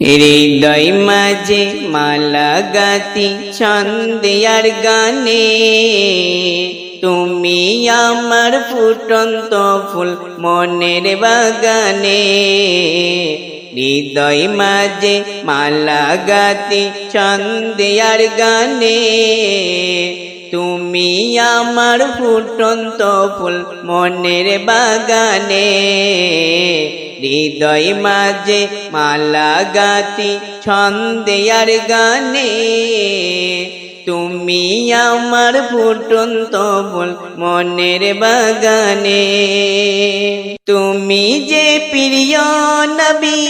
হৃদয় মাঝে মালা গাতি ছন্দে আর গানে, তুমি আমার ফুটন্ত ফুল মনের বাগানে। হৃদয় মাঝে মালা গাতি ছন্দে আর গানে, তুমি আমার ফুটন্ত ফুল মনের বাগানে। হৃদয় মাঝে মালা গাতি ছন্দে আর গানে, তুমি আমার ফুটন্ত ফুল মনের বাগানে। তুমি যে প্রিয় নবী,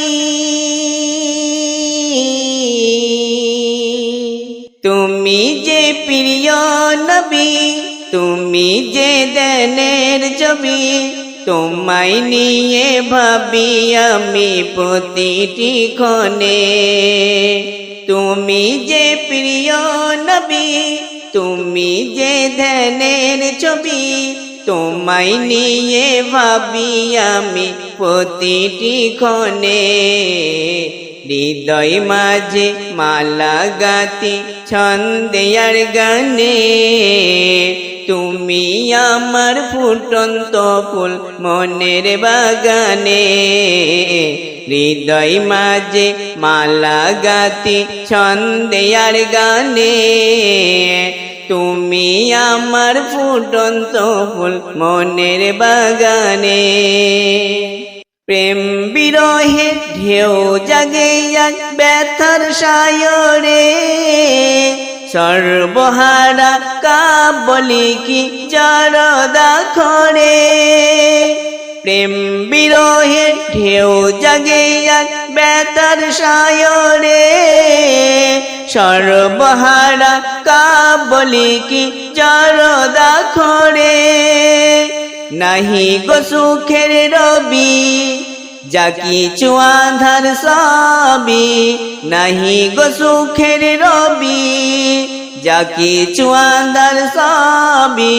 তুমি যে প্রিয় নবী, তুমি যে দেনের ছবি, তোমায় নিয়ে ভাবি আমি প্রতিটি ক্ষণে। তুমি যে প্রিয় নবী, তুমি যে ধ্যানের ছবি, তোমায় নিয়ে ভাবি আমি প্রতিটি ক্ষণে। হৃদয় মাঝে মালা গাতি ছন্দে আর গানে, তুমি আমার ফুটন্ত ফুল মনের বাগানে। হৃদয় মাঝে মালা গাতি ছন্দে আর গানে, তুমি আমার ফুটন্ত ফুল মনের বাগানে। প্রেম বিরহে ঢেউ জাগে আজ ব্যথার সায়রে, সর্বহারা কাবলি কি জরদা খড়ে। প্রেম বিরহে ঢেউ জাগে আজ ব্যথার সায়রে, সর্বহারা কাবলি কি জরদা খড়ে। নাহি গো সুখের রবি, যা কিছু আধার সবই, নাহি গো সুখের রবি, যা কিছু আধার সবই।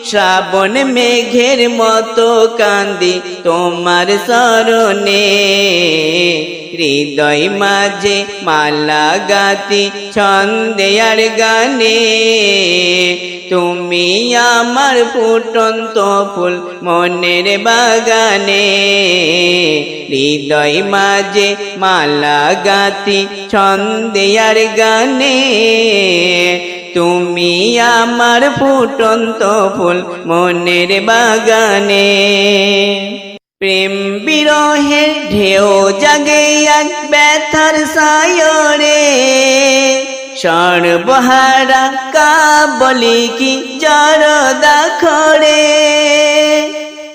শ্রাবণ মেঘের মতো কান্দি তোমার শরণে। হৃদয় মাঝে মালা গাতি ছন্দে আর গানে, তুমি আমার ফুটন্ত ফুল মনের বাগানে। হৃদয় মাঝে মালা গাতি ছন্দে আর গানে, তুমি আমার ফুটন্ত ফুল মনের বাগানে। প্রেম বিরহের ঢেউ জাগে আজ ব্যথার সায়রে, সর্বহারা কাবলি কি জরদা খড়ে।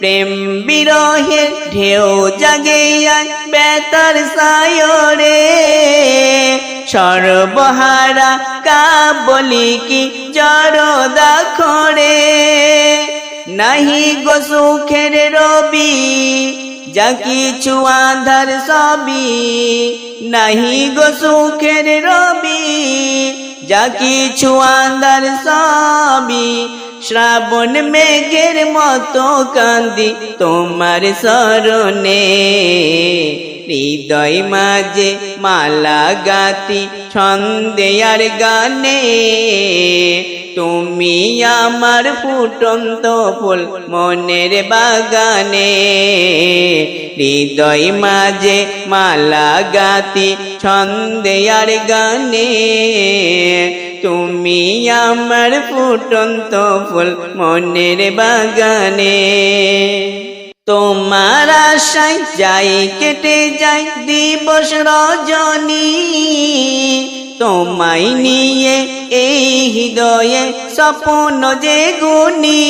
প্রেম বিরহের ঢেউ জাগে আজ ব্যথার সায়রে, সর্বহারা কাবলি কি জরদা খড়ে। নাহি গো সুখের রবি, যা কিছু আধার সবই, নাহি গো সুখের রবি, যা কিছু আধার সবই। শ্রাবণ মেঘের মতো কান্দি তোমার শরণে। হৃদয় মাঝে মালা গাতি ছন্দে আর গানে, তুমি আমার ফুটন্ত ফুল মনের বাগানে। হৃদয় মাঝে মালা গাতি ছন্দে আর গানে, তুমি আমার ফুটন্ত ফুল মনের বাগানে। তোমার আশায় যাই কেটে যায় দিবস রজনী, তোমায় নিয়ে এই হৃদয়ে স্বপ্ন যে গুনি।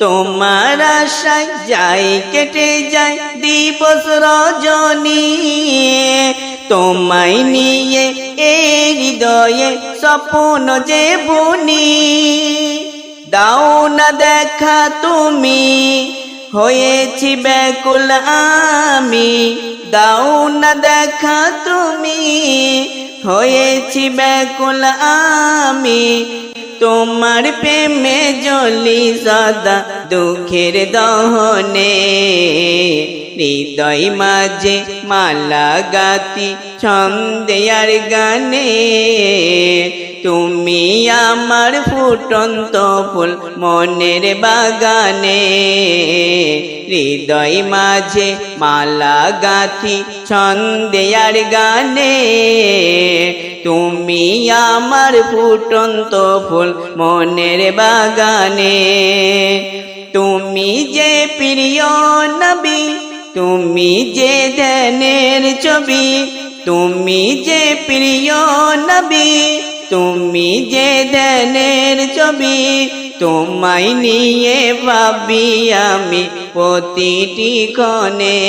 তোমার আশায় যাই কেটে যায় দিবস রজনী, তোমায় নিয়ে এই হৃদয়ে স্বপ্ন যে বুনি। দাও না দেখা তুমি, হয়েছি ব্যাকুল আমি, দাও না দেখা তুমি, হয়েছি ব্যাকুল আমি। তোমার প্রেমে জ্বলি সদা দুঃখের দহনে হৃদয় মাঝে মালা গাতি ছন্দে আর গানে তুমি আমার ফুটন্ত ফুল মনের বাগানে হৃদয় মাঝে মালা গাথি ছন্দে আর গানে তুমি আমার ফুটন্ত ফুল মনের বাগানে তুমি যে প্রিয় নবী তুমি যে ধ্যানের ছবি তুমি যে প্রিয় নবী তুমি যে ধ্যানের ছবি তোমায় নিয়ে ভাবি আমি প্রতিটি ক্ষণে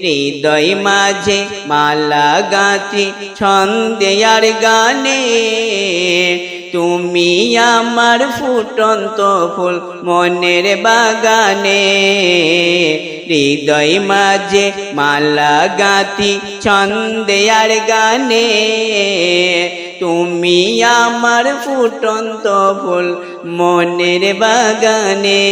হৃদয় মাঝে মালা গাথি ছন্দে আর গানে তুমি আমার ফুটন্ত ফুল মনের বাগানে হৃদয় মাঝে মালা গাথি ছন্দে আর গানে তুমি আমার ফুটন্ত ফুল মনের বাগানে।